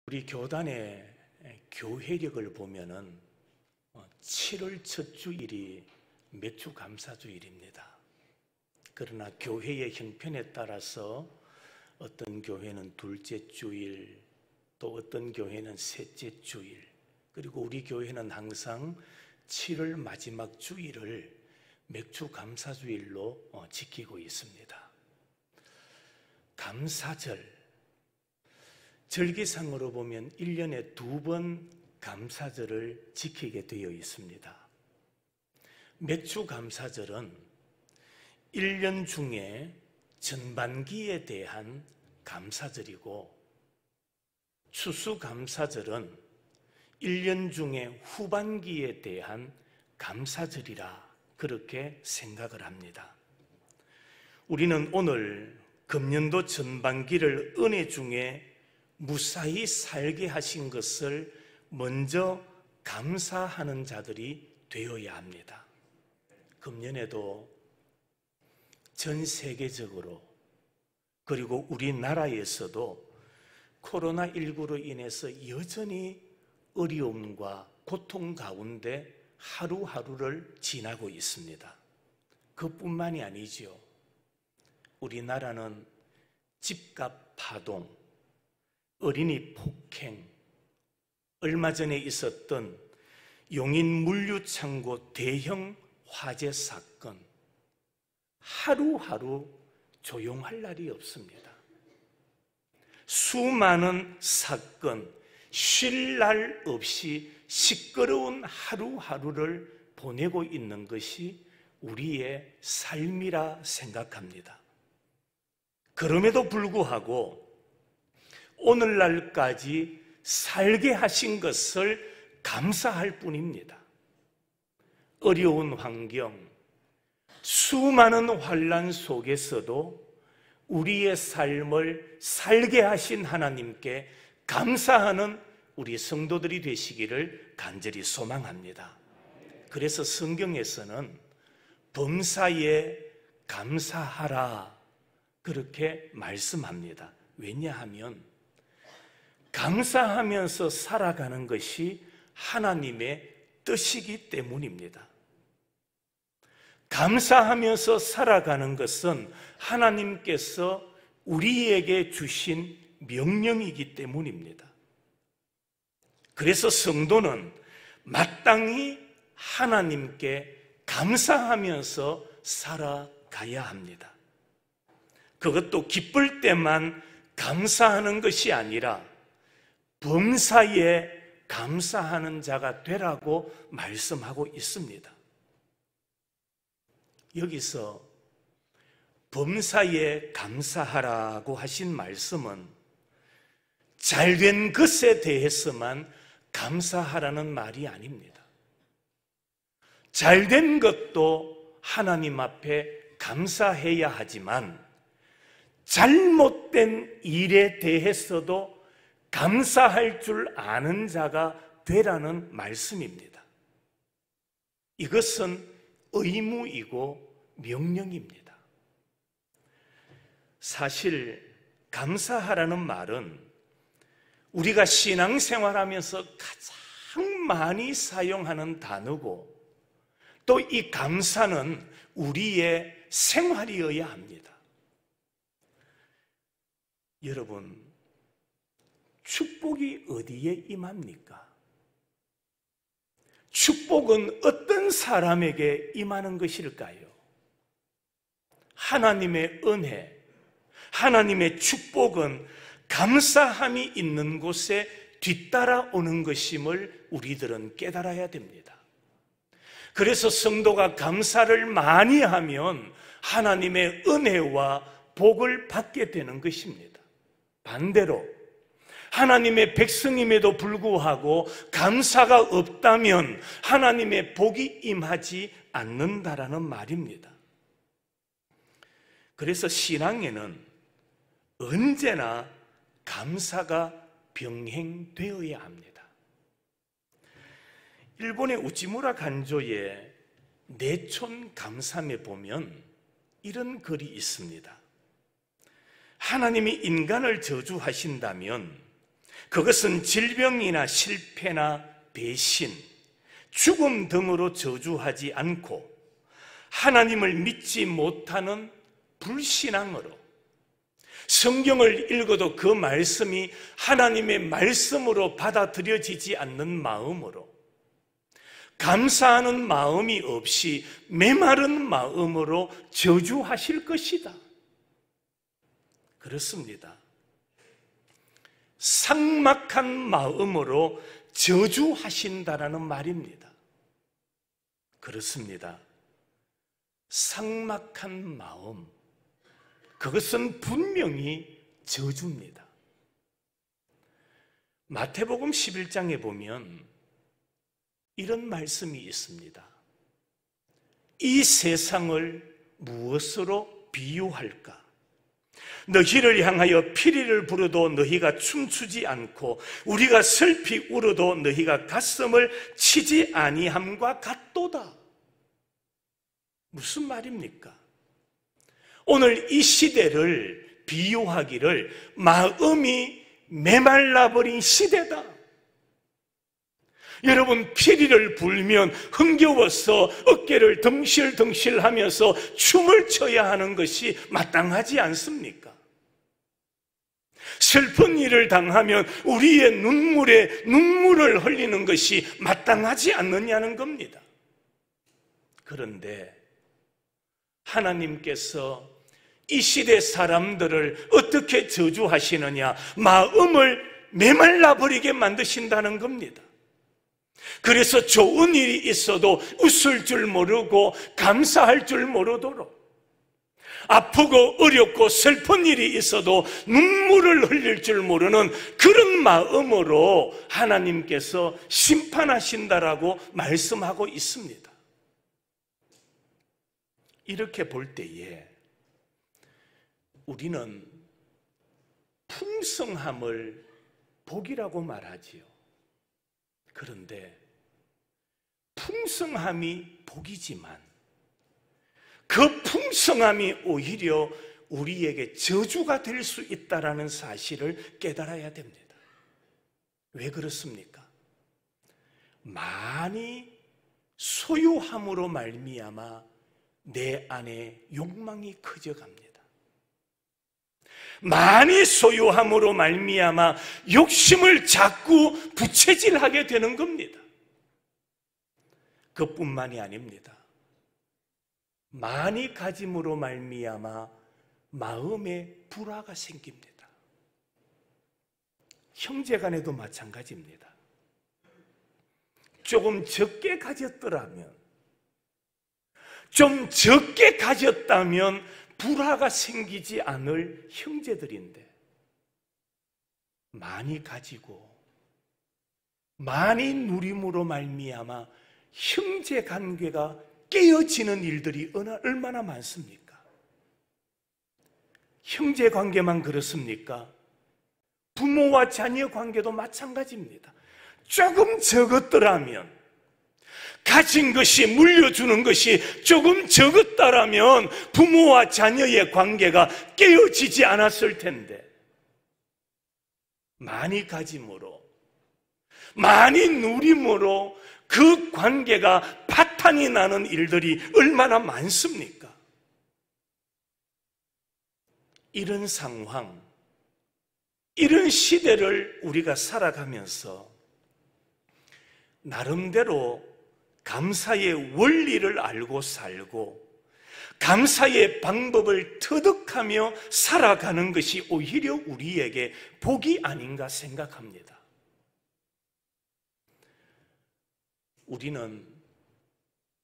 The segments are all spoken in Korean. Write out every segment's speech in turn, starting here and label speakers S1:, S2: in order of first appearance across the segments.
S1: 우리 교단의 교회력을 보면은 7월 첫 주일이 맥주 감사주일입니다. 그러나 교회의 형편에 따라서 어떤 교회는 둘째 주일, 또 어떤 교회는 셋째 주일, 그리고 우리 교회는 항상 7월 마지막 주일을 맥주 감사주일로 지키고 있습니다. 감사절, 절기상으로 보면 1년에 2번 감사절을 지키게 되어 있습니다. 맥주 감사절은 1년 중에 전반기에 대한 감사절이고, 추수 감사절은 1년 중에 후반기에 대한 감사절이라 그렇게 생각을 합니다. 우리는 오늘 금년도 전반기를 은혜 중에 무사히 살게 하신 것을 먼저 감사하는 자들이 되어야 합니다. 금년에도 전 세계적으로 그리고 우리나라에서도 코로나19로 인해서 여전히 어려움과 고통 가운데 하루하루를 지나고 있습니다. 그뿐만이 아니죠. 우리나라는 집값 파동, 어린이 폭행, 얼마 전에 있었던 용인 물류창고 대형 화재 사건, 하루하루 조용할 날이 없습니다. 수많은 사건, 쉴 날 없이 시끄러운 하루하루를 보내고 있는 것이 우리의 삶이라 생각합니다. 그럼에도 불구하고 오늘날까지 살게 하신 것을 감사할 뿐입니다. 어려운 환경, 수많은 환난 속에서도 우리의 삶을 살게 하신 하나님께 감사하는 우리 성도들이 되시기를 간절히 소망합니다. 그래서 성경에서는 범사에 감사하라 그렇게 말씀합니다. 왜냐하면 감사하면서 살아가는 것이 하나님의 뜻이기 때문입니다. 감사하면서 살아가는 것은 하나님께서 우리에게 주신 명령이기 때문입니다. 그래서 성도는 마땅히 하나님께 감사하면서 살아가야 합니다. 그것도 기쁠 때만 감사하는 것이 아니라 범사에 감사하는 자가 되라고 말씀하고 있습니다. 여기서 범사에 감사하라고 하신 말씀은 잘된 것에 대해서만 감사하라는 말이 아닙니다. 잘된 것도 하나님 앞에 감사해야 하지만 잘못된 일에 대해서도 감사할 줄 아는 자가 되라는 말씀입니다. 이것은 의무이고 명령입니다. 사실 감사하라는 말은 우리가 신앙생활하면서 가장 많이 사용하는 단어고, 또 이 감사는 우리의 생활이어야 합니다. 여러분, 축복이 어디에 임합니까? 축복은 어떤 사람에게 임하는 것일까요? 하나님의 은혜, 하나님의 축복은 감사함이 있는 곳에 뒤따라오는 것임을 우리들은 깨달아야 됩니다. 그래서 성도가 감사를 많이 하면 하나님의 은혜와 복을 받게 되는 것입니다. 반대로 하나님의 백성임에도 불구하고 감사가 없다면 하나님의 복이 임하지 않는다라는 말입니다. 그래서 신앙에는 언제나 감사가 병행되어야 합니다. 일본의 우치무라 간조의 내촌 감삼에 보면 이런 글이 있습니다. 하나님이 인간을 저주하신다면 그것은 질병이나 실패나 배신, 죽음 등으로 저주하지 않고 하나님을 믿지 못하는 불신앙으로, 성경을 읽어도 그 말씀이 하나님의 말씀으로 받아들여지지 않는 마음으로, 감사하는 마음이 없이 메마른 마음으로 저주하실 것이다. 그렇습니다. 삭막한 마음으로 저주하신다라는 말입니다. 그렇습니다. 삭막한 마음, 그것은 분명히 저주입니다. 마태복음 11장에 보면 이런 말씀이 있습니다. 이 세상을 무엇으로 비유할까? 너희를 향하여 피리를 부르도 너희가 춤추지 않고 우리가 슬피 울어도 너희가 가슴을 치지 아니함과 같도다. 무슨 말입니까? 오늘 이 시대를 비유하기를 마음이 메말라버린 시대다. 여러분, 피리를 불면 흥겨워서 어깨를 덩실덩실 하면서 춤을 춰야 하는 것이 마땅하지 않습니까? 슬픈 일을 당하면 우리의 눈물에 눈물을 흘리는 것이 마땅하지 않느냐는 겁니다. 그런데 하나님께서 이 시대 사람들을 어떻게 저주하시느냐? 마음을 메말라 버리게 만드신다는 겁니다. 그래서 좋은 일이 있어도 웃을 줄 모르고 감사할 줄 모르도록, 아프고 어렵고 슬픈 일이 있어도 눈물을 흘릴 줄 모르는 그런 마음으로 하나님께서 심판하신다라고 말씀하고 있습니다. 이렇게 볼 때에 우리는 풍성함을 복이라고 말하지요. 그런데 풍성함이 복이지만 그 풍성함이 오히려 우리에게 저주가 될 수 있다는 사실을 깨달아야 됩니다. 왜 그렇습니까? 많이 소유함으로 말미암아 내 안에 욕망이 커져갑니다. 많이 소유함으로 말미암아 욕심을 자꾸 부채질하게 되는 겁니다. 그뿐만이 아닙니다. 많이 가짐으로 말미암아 마음에 불화가 생깁니다. 형제간에도 마찬가지입니다. 조금 적게 가졌더라면, 좀 적게 가졌다면 불화가 생기지 않을 형제들인데, 많이 가지고 많이 누림으로 말미암아 형제 관계가 깨어지는 일들이 얼마나 많습니까? 형제 관계만 그렇습니까? 부모와 자녀 관계도 마찬가지입니다. 조금 적었더라면, 가진 것이, 물려주는 것이 조금 적었다라면 부모와 자녀의 관계가 깨어지지 않았을 텐데, 많이 가짐으로, 많이 누림으로 그 관계가 파탄이 나는 일들이 얼마나 많습니까? 이런 상황, 이런 시대를 우리가 살아가면서 나름대로 감사의 원리를 알고 살고 감사의 방법을 터득하며 살아가는 것이 오히려 우리에게 복이 아닌가 생각합니다. 우리는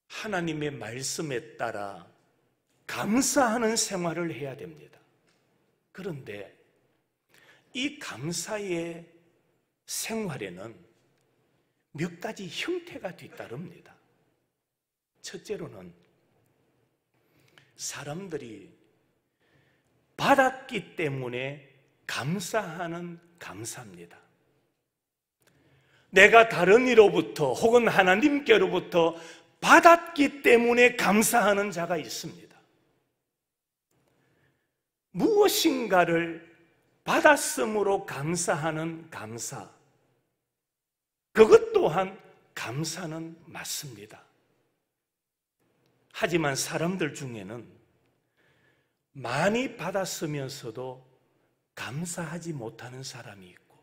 S1: 하나님의 말씀에 따라 감사하는 생활을 해야 됩니다. 그런데 이 감사의 생활에는 몇 가지 형태가 뒤따릅니다. 첫째로는 사람들이 받았기 때문에 감사하는 감사입니다. 내가 다른 이로부터 혹은 하나님께로부터 받았기 때문에 감사하는 자가 있습니다. 무엇인가를 받았음으로 감사하는 감사, 그것 또한 감사는 맞습니다. 하지만 사람들 중에는 많이 받았으면서도 감사하지 못하는 사람이 있고,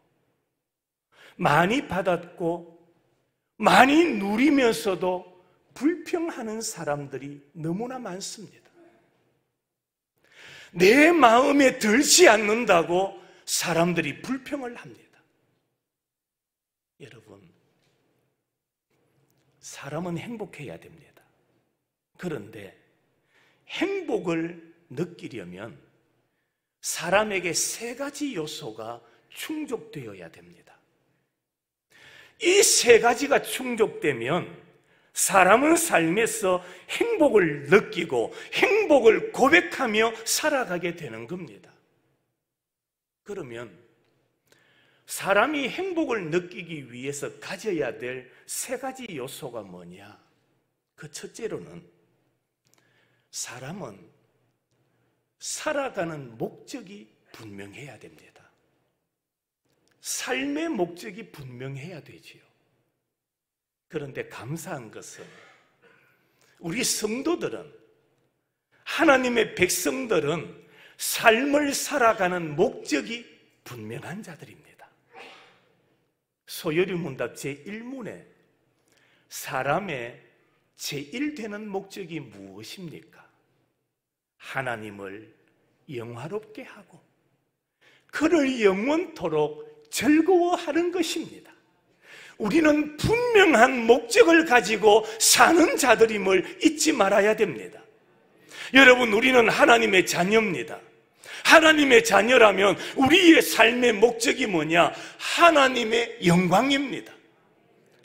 S1: 많이 받았고 많이 누리면서도 불평하는 사람들이 너무나 많습니다. 내 마음에 들지 않는다고 사람들이 불평을 합니다. 여러분, 사람은 행복해야 됩니다. 그런데 행복을 느끼려면 사람에게 세 가지 요소가 충족되어야 됩니다. 이 세 가지가 충족되면 사람은 삶에서 행복을 느끼고 행복을 고백하며 살아가게 되는 겁니다. 그러면 사람이 행복을 느끼기 위해서 가져야 될 세 가지 요소가 뭐냐? 그 첫째로는 사람은 살아가는 목적이 분명해야 됩니다. 삶의 목적이 분명해야 되지요. 그런데 감사한 것은 우리 성도들은, 하나님의 백성들은 삶을 살아가는 목적이 분명한 자들입니다. 소요리 문답 제1문에 사람의 제1되는 목적이 무엇입니까? 하나님을 영화롭게 하고 그를 영원토록 즐거워하는 것입니다. 우리는 분명한 목적을 가지고 사는 자들임을 잊지 말아야 됩니다. 여러분, 우리는 하나님의 자녀입니다. 하나님의 자녀라면 우리의 삶의 목적이 뭐냐? 하나님의 영광입니다.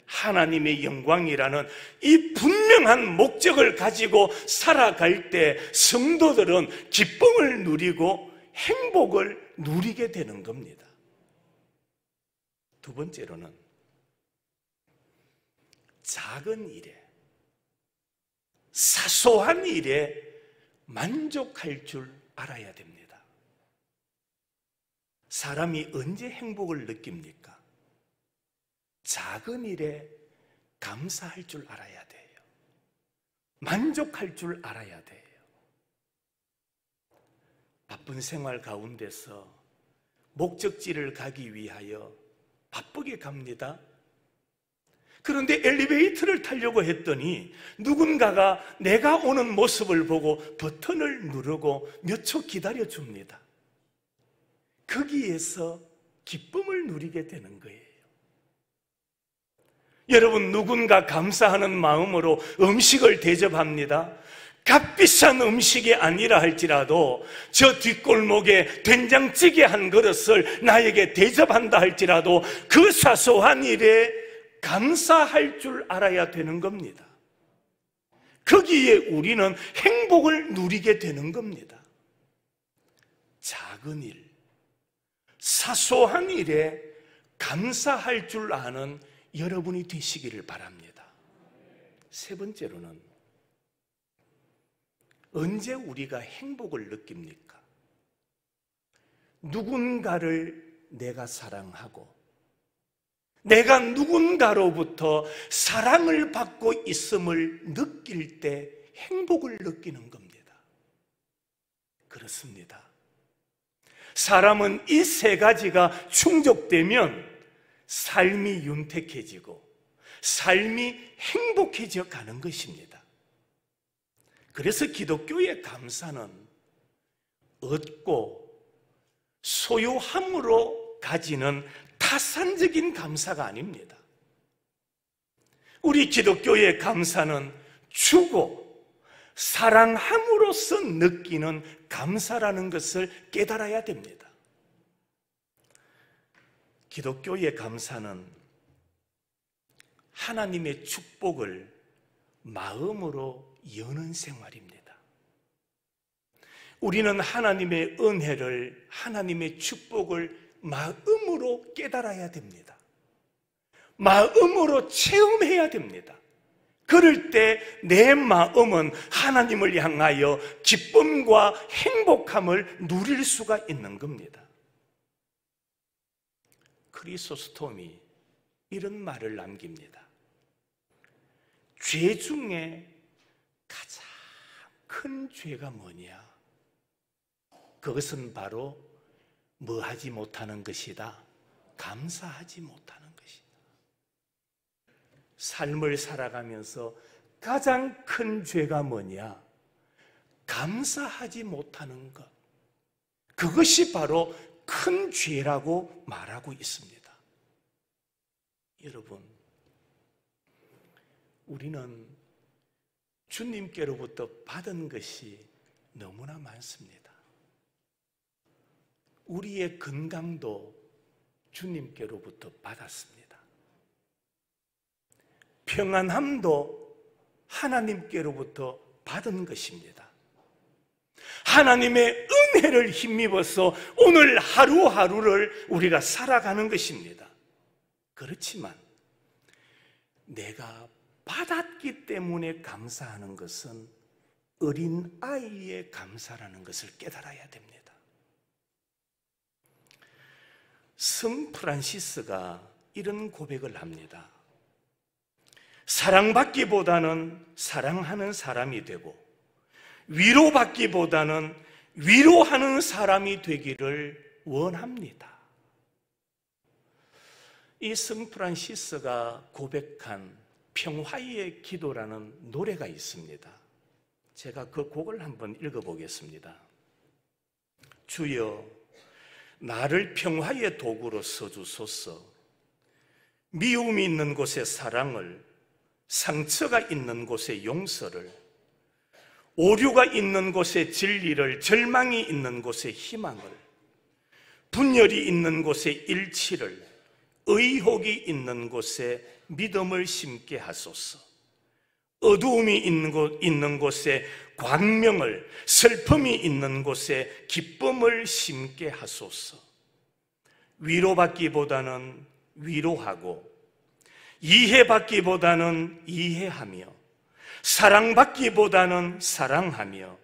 S1: 하나님의 영광이라는 이 분명한 목적을 가지고 살아갈 때 성도들은 기쁨을 누리고 행복을 누리게 되는 겁니다. 두 번째로는 작은 일에, 사소한 일에 만족할 줄 알아야 됩니다. 사람이 언제 행복을 느낍니까? 작은 일에 감사할 줄 알아야 돼요. 만족할 줄 알아야 돼요. 바쁜 생활 가운데서 목적지를 가기 위하여 바쁘게 갑니다. 그런데 엘리베이터를 타려고 했더니 누군가가 내가 오는 모습을 보고 버튼을 누르고 몇 초 기다려줍니다. 거기에서 기쁨을 누리게 되는 거예요. 여러분, 누군가 감사하는 마음으로 음식을 대접합니다. 값비싼 음식이 아니라 할지라도 저 뒷골목에 된장찌개 한 그릇을 나에게 대접한다 할지라도 그 사소한 일에 감사할 줄 알아야 되는 겁니다. 거기에 우리는 행복을 누리게 되는 겁니다. 작은 일, 사소한 일에 감사할 줄 아는 여러분이 되시기를 바랍니다. 세 번째로는 언제 우리가 행복을 느낍니까? 누군가를 내가 사랑하고 내가 누군가로부터 사랑을 받고 있음을 느낄 때 행복을 느끼는 겁니다. 그렇습니다. 사람은 이 세 가지가 충족되면 삶이 윤택해지고 삶이 행복해져 가는 것입니다. 그래서 기독교의 감사는 얻고 소유함으로 가지는 타산적인 감사가 아닙니다. 우리 기독교의 감사는 주고 사랑함으로써 느끼는 감사라는 것을 깨달아야 됩니다. 기독교의 감사는 하나님의 축복을 마음으로 여는 생활입니다. 우리는 하나님의 은혜를, 하나님의 축복을 마음으로 깨달아야 됩니다. 마음으로 체험해야 됩니다. 그럴 때 내 마음은 하나님을 향하여 기쁨과 행복함을 누릴 수가 있는 겁니다. 크리소스톰이 이런 말을 남깁니다. 죄 중에 가장 큰 죄가 뭐냐? 그것은 바로 뭐 하지 못하는 것이다? 감사하지 못하는 것이다. 삶을 살아가면서 가장 큰 죄가 뭐냐? 감사하지 못하는 것. 그것이 바로 큰 죄라고 말하고 있습니다. 여러분, 우리는 주님께로부터 받은 것이 너무나 많습니다. 우리의 건강도 주님께로부터 받았습니다. 평안함도 하나님께로부터 받은 것입니다. 하나님의 은혜를 힘입어서 오늘 하루하루를 우리가 살아가는 것입니다. 그렇지만 내가 받았기 때문에 감사하는 것은 어린 아이의 감사라는 것을 깨달아야 됩니다. 성 프란시스가 이런 고백을 합니다. 사랑받기보다는 사랑하는 사람이 되고 위로받기보다는 위로하는 사람이 되기를 원합니다. 이 성 프란시스가 고백한 평화의 기도라는 노래가 있습니다. 제가 그 곡을 한번 읽어보겠습니다. 주여, 나를 평화의 도구로 써주소서. 미움이 있는 곳에 사랑을, 상처가 있는 곳에 용서를, 오류가 있는 곳에 진리를, 절망이 있는 곳에 희망을, 분열이 있는 곳에 일치를, 의혹이 있는 곳에 믿음을 심게 하소서. 어두움이 있는 곳에 광명을, 슬픔이 있는 곳에 기쁨을 심게 하소서. 위로받기보다는 위로하고, 이해받기보다는 이해하며, 사랑받기보다는 사랑하며,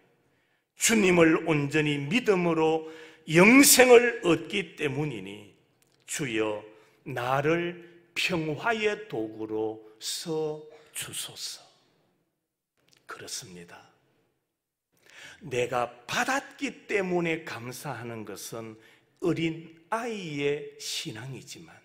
S1: 주님을 온전히 믿음으로 영생을 얻기 때문이니 주여, 나를 평화의 도구로 써 주소서. 그렇습니다. 내가 받았기 때문에 감사하는 것은 어린 아이의 신앙이지만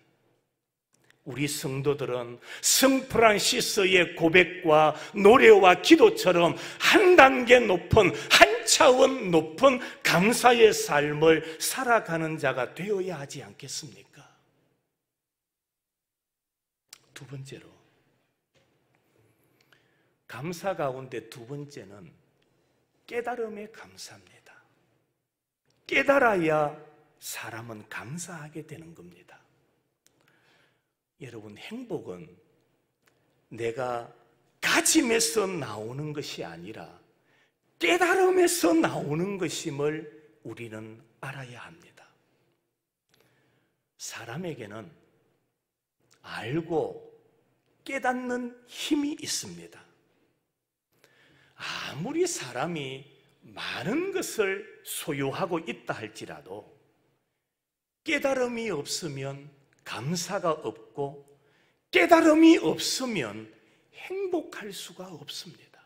S1: 우리 성도들은 성 프란시스의 고백과 노래와 기도처럼 한 단계 높은, 한 차원 높은 감사의 삶을 살아가는 자가 되어야 하지 않겠습니까? 두 번째로, 감사 가운데 두 번째는 깨달음에 감사합니다. 깨달아야 사람은 감사하게 되는 겁니다. 여러분, 행복은 내가 가짐에서 나오는 것이 아니라 깨달음에서 나오는 것임을 우리는 알아야 합니다. 사람에게는 알고 깨닫는 힘이 있습니다. 아무리 사람이 많은 것을 소유하고 있다 할지라도 깨달음이 없으면 감사가 없고, 깨달음이 없으면 행복할 수가 없습니다.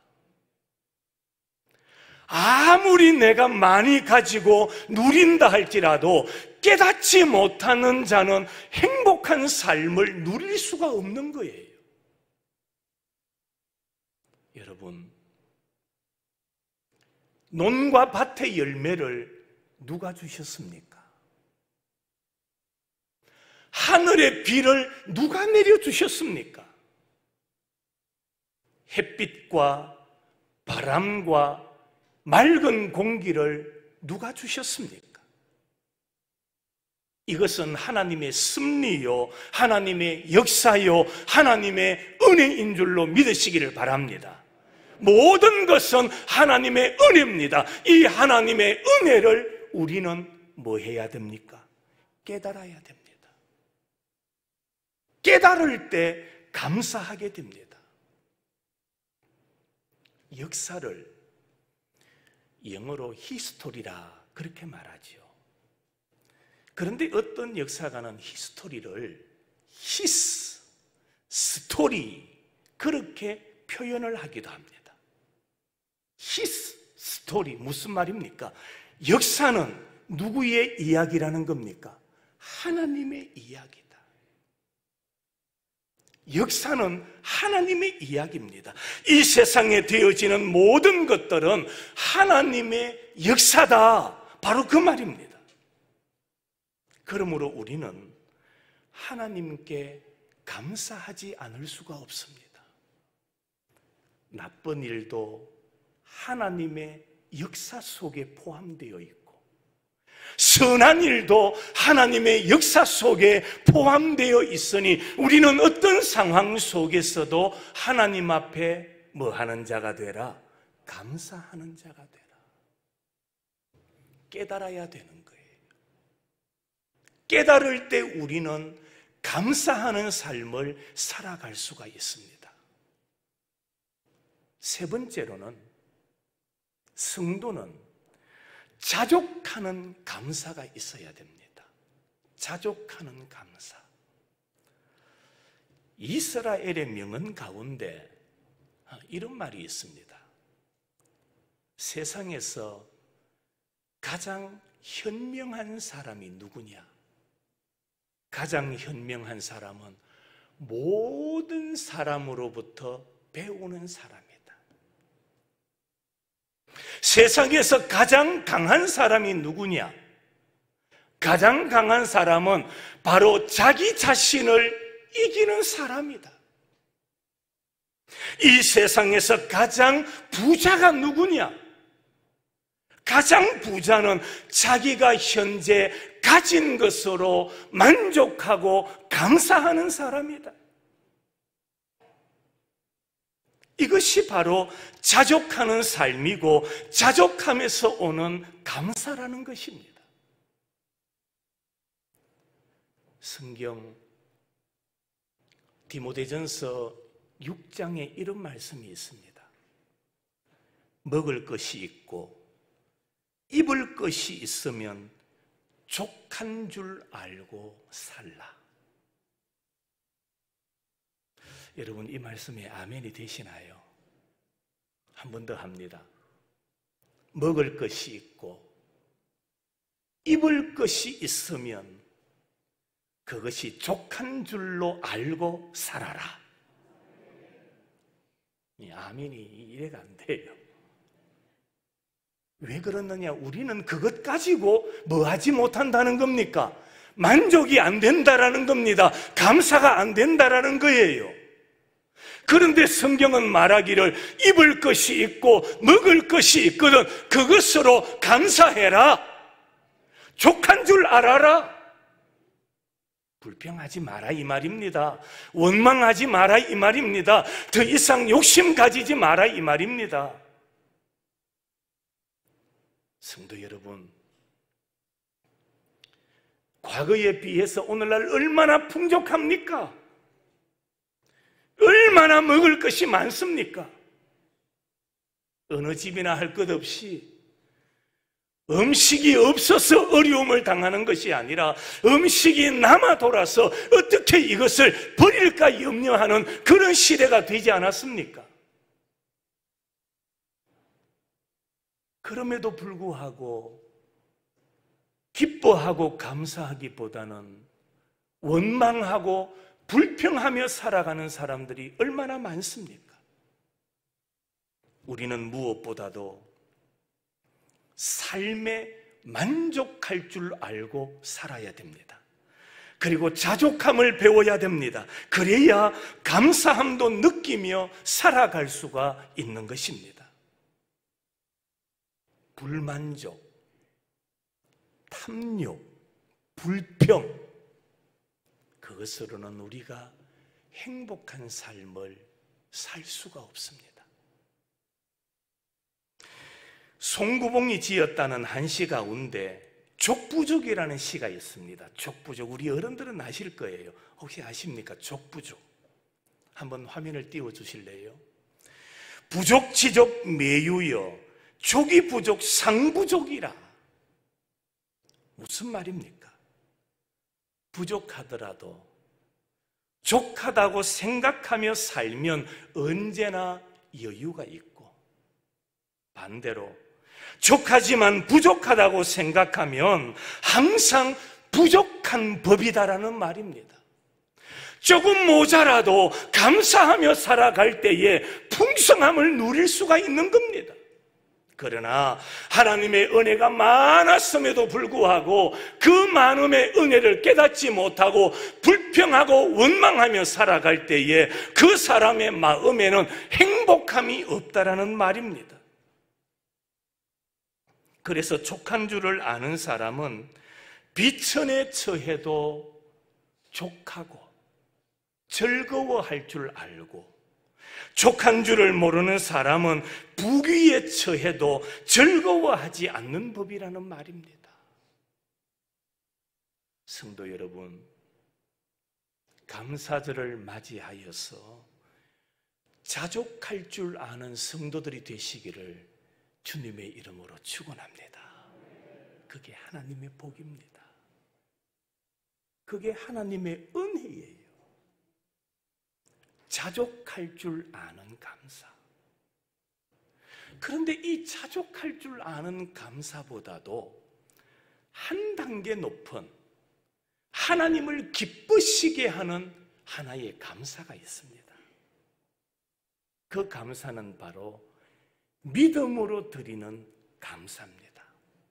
S1: 아무리 내가 많이 가지고 누린다 할지라도 깨닫지 못하는 자는 행복한 삶을 누릴 수가 없는 거예요. 여러분, 논과 밭의 열매를 누가 주셨습니까? 하늘의 비를 누가 내려주셨습니까? 햇빛과 바람과 맑은 공기를 누가 주셨습니까? 이것은 하나님의 섭리요, 하나님의 역사요, 하나님의 은혜인 줄로 믿으시기를 바랍니다. 모든 것은 하나님의 은혜입니다. 이 하나님의 은혜를 우리는 뭐 해야 됩니까? 깨달아야 됩니다. 깨달을 때 감사하게 됩니다. 역사를 영어로 히스토리라 그렇게 말하지요. 그런데 어떤 역사가는 히스토리를 히스, 스토리 그렇게 표현을 하기도 합니다. 히스, 스토리 무슨 말입니까? 역사는 누구의 이야기라는 겁니까? 하나님의 이야기다. 역사는 하나님의 이야기입니다. 이 세상에 되어지는 모든 것들은 하나님의 역사다. 바로 그 말입니다. 그러므로 우리는 하나님께 감사하지 않을 수가 없습니다. 나쁜 일도 하나님의 역사 속에 포함되어 있고 선한 일도 하나님의 역사 속에 포함되어 있으니 우리는 어떤 상황 속에서도 하나님 앞에 뭐 하는 자가 되라? 감사하는 자가 되라. 깨달아야 되는 거예요. 깨달을 때 우리는 감사하는 삶을 살아갈 수가 있습니다. 세 번째로는 성도는 자족하는 감사가 있어야 됩니다. 자족하는 감사. 이스라엘의 명언 가운데 이런 말이 있습니다. 세상에서 가장 현명한 사람이 누구냐? 가장 현명한 사람은 모든 사람으로부터 배우는 사람이다. 세상에서 가장 강한 사람이 누구냐? 가장 강한 사람은 바로 자기 자신을 이기는 사람이다. 이 세상에서 가장 부자가 누구냐? 가장 부자는 자기가 현재 가진 것으로 만족하고 감사하는 사람이다. 이것이 바로 자족하는 삶이고 자족함에서 오는 감사라는 것입니다. 성경 디모데전서 6장에 이런 말씀이 있습니다. 먹을 것이 있고 입을 것이 있으면 족한 줄 알고 살라. 여러분 이 말씀에 아멘이 되시나요? 한 번 더 합니다. 먹을 것이 있고 입을 것이 있으면 그것이 족한 줄로 알고 살아라. 이 아멘이 이래가 안 돼요. 왜 그러느냐? 우리는 그것 가지고 뭐 하지 못한다는 겁니까? 만족이 안 된다라는 겁니다. 감사가 안 된다라는 거예요. 그런데 성경은 말하기를 입을 것이 있고 먹을 것이 있거든 그것으로 감사해라. 족한 줄 알아라. 불평하지 마라 이 말입니다. 원망하지 마라 이 말입니다. 더 이상 욕심 가지지 마라 이 말입니다. 성도 여러분, 과거에 비해서 오늘날 얼마나 풍족합니까? 얼마나 먹을 것이 많습니까? 어느 집이나 할 것 없이 음식이 없어서 어려움을 당하는 것이 아니라 음식이 남아 돌아서 어떻게 이것을 버릴까 염려하는 그런 시대가 되지 않았습니까? 그럼에도 불구하고 기뻐하고 감사하기보다는 원망하고 불평하며 살아가는 사람들이 얼마나 많습니까? 우리는 무엇보다도 삶에 만족할 줄 알고 살아야 됩니다. 그리고 자족함을 배워야 됩니다. 그래야 감사함도 느끼며 살아갈 수가 있는 것입니다. 불만족, 탐욕, 불평, 그것으로는 우리가 행복한 삶을 살 수가 없습니다. 송구봉이 지었다는 한 시 가운데 족부족이라는 시가 있습니다. 족부족, 우리 어른들은 아실 거예요. 혹시 아십니까? 족부족. 한번 화면을 띄워주실래요? 부족지족 매유여 족이 부족 상부족이라. 무슨 말입니까? 부족하더라도 족하다고 생각하며 살면 언제나 여유가 있고, 반대로 족하지만 부족하다고 생각하면 항상 부족한 법이다라는 말입니다. 조금 모자라도 감사하며 살아갈 때에 풍성함을 누릴 수가 있는 겁니다. 그러나 하나님의 은혜가 많았음에도 불구하고 그 많음의 은혜를 깨닫지 못하고 불평하고 원망하며 살아갈 때에 그 사람의 마음에는 행복함이 없다라는 말입니다. 그래서 족한 줄을 아는 사람은 비천에 처해도 족하고 즐거워할 줄 알고, 족한 줄을 모르는 사람은 부귀에 처해도 즐거워하지 않는 법이라는 말입니다. 성도 여러분, 감사절을 맞이하여서 자족할 줄 아는 성도들이 되시기를 주님의 이름으로 축원합니다. 그게 하나님의 복입니다. 그게 하나님의 은혜예요. 자족할 줄 아는 감사. 그런데 이 자족할 줄 아는 감사보다도 한 단계 높은 하나님을 기쁘시게 하는 하나의 감사가 있습니다. 그 감사는 바로 믿음으로 드리는 감사입니다.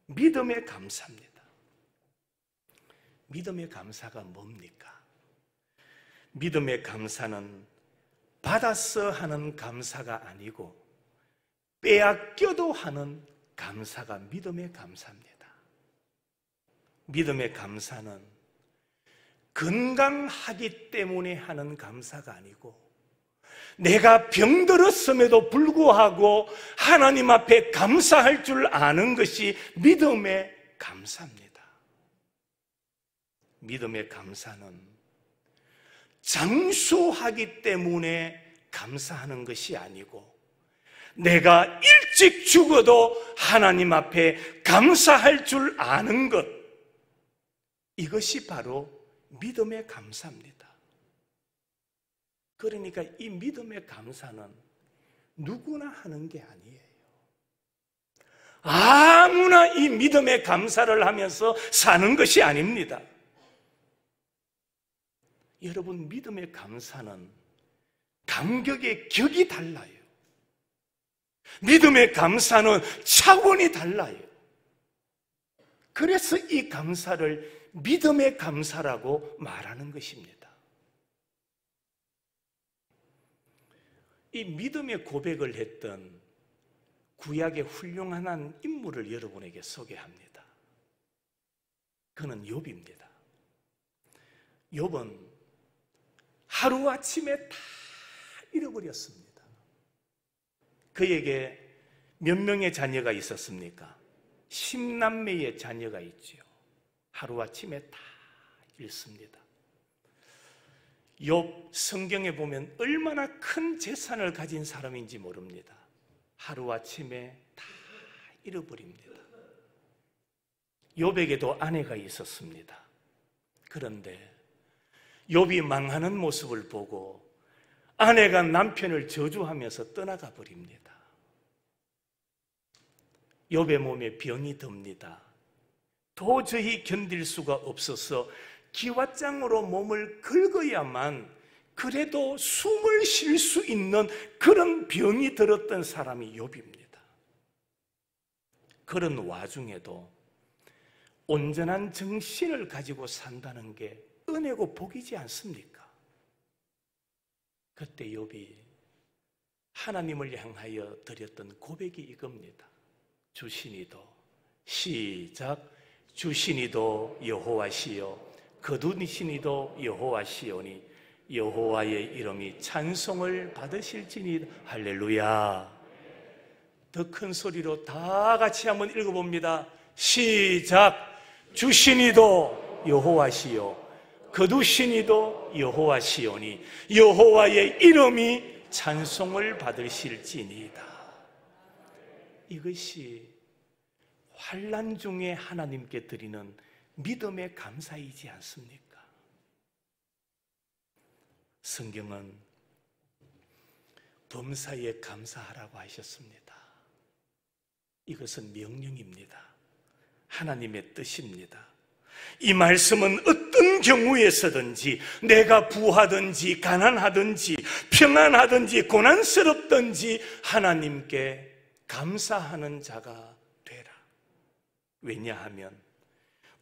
S1: 믿음의 감사입니다. 믿음의 감사가 뭡니까? 믿음의 감사는 받았어 하는 감사가 아니고 빼앗겨도 하는 감사가 믿음의 감사입니다. 믿음의 감사는 건강하기 때문에 하는 감사가 아니고 내가 병들었음에도 불구하고 하나님 앞에 감사할 줄 아는 것이 믿음의 감사입니다. 믿음의 감사는 장수하기 때문에 감사하는 것이 아니고 내가 일찍 죽어도 하나님 앞에 감사할 줄 아는 것, 이것이 바로 믿음의 감사입니다. 그러니까 이 믿음의 감사는 누구나 하는 게 아니에요. 아무나 이 믿음의 감사를 하면서 사는 것이 아닙니다. 여러분, 믿음의 감사는 감격의 격이 달라요. 믿음의 감사는 차원이 달라요. 그래서 이 감사를 믿음의 감사라고 말하는 것입니다. 이 믿음의 고백을 했던 구약의 훌륭한 한 인물을 여러분에게 소개합니다. 그는 욥입니다. 욥은 하루아침에 다 잃어버렸습니다. 그에게 몇 명의 자녀가 있었습니까? 10남매의 자녀가 있죠. 하루아침에 다 잃습니다. 욥 성경에 보면 얼마나 큰 재산을 가진 사람인지 모릅니다. 하루아침에 다 잃어버립니다. 욥에게도 아내가 있었습니다. 그런데 욥이 망하는 모습을 보고 아내가 남편을 저주하면서 떠나가 버립니다. 욥의 몸에 병이 듭니다. 도저히 견딜 수가 없어서 기왓장으로 몸을 긁어야만 그래도 숨을 쉴 수 있는 그런 병이 들었던 사람이 욥입니다. 그런 와중에도 온전한 정신을 가지고 산다는 게 은혜고 복이지 않습니까? 그때 욥이 하나님을 향하여 드렸던 고백이 이겁니다. 주시니도, 시작, 주시니도 여호와시요 거두시니도 여호와시오니 여호와의 이름이 찬송을 받으실지니. 할렐루야. 더 큰 소리로 다 같이 한번 읽어봅니다. 시작. 주시니도 여호와시요 거두시니도 여호와시오니 여호와의 이름이 찬송을 받으실지니이다. 이것이 환난 중에 하나님께 드리는 믿음의 감사이지 않습니까? 성경은 범사에 감사하라고 하셨습니다. 이것은 명령입니다. 하나님의 뜻입니다. 이 말씀은 어떤 경우에서든지 내가 부하든지 가난하든지 평안하든지 고난스럽든지 하나님께 감사하는 자가 되라. 왜냐하면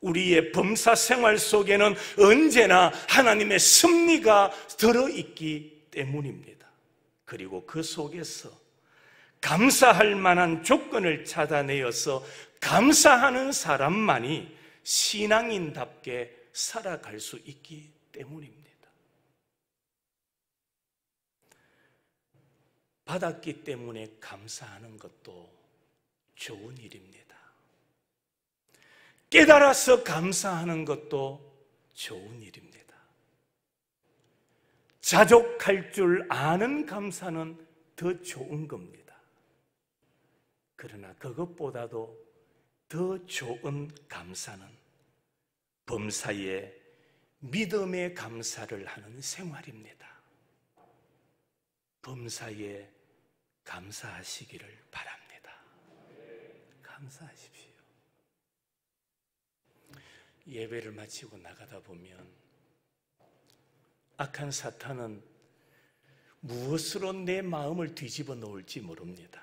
S1: 우리의 범사 생활 속에는 언제나 하나님의 섭리가 들어있기 때문입니다. 그리고 그 속에서 감사할 만한 조건을 찾아내어서 감사하는 사람만이 신앙인답게 살아갈 수 있기 때문입니다. 받았기 때문에 감사하는 것도 좋은 일입니다. 깨달아서 감사하는 것도 좋은 일입니다. 자족할 줄 아는 감사는 더 좋은 겁니다. 그러나 그것보다도 더 좋은 감사는 범사에 믿음의 감사를 하는 생활입니다. 범사에 감사하시기를 바랍니다. 감사하십시오. 예배를 마치고 나가다 보면 악한 사탄은 무엇으로 내 마음을 뒤집어 놓을지 모릅니다.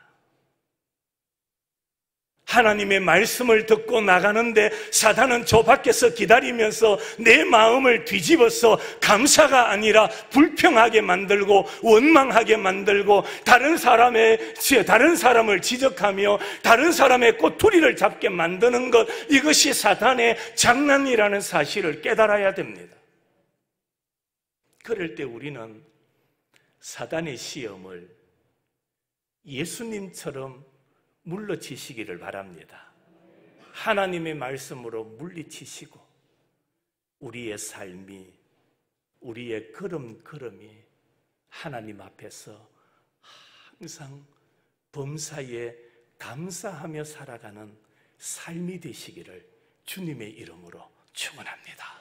S1: 하나님의 말씀을 듣고 나가는데 사탄은 저 밖에서 기다리면서 내 마음을 뒤집어서 감사가 아니라 불평하게 만들고 원망하게 만들고 다른 사람을 지적하며 다른 사람의 꼬투리를 잡게 만드는 것, 이것이 사탄의 장난이라는 사실을 깨달아야 됩니다. 그럴 때 우리는 사탄의 시험을 예수님처럼 물러치시기를 바랍니다. 하나님의 말씀으로 물리치시고 우리의 삶이, 우리의 걸음걸음이 하나님 앞에서 항상 범사에 감사하며 살아가는 삶이 되시기를 주님의 이름으로 축원합니다.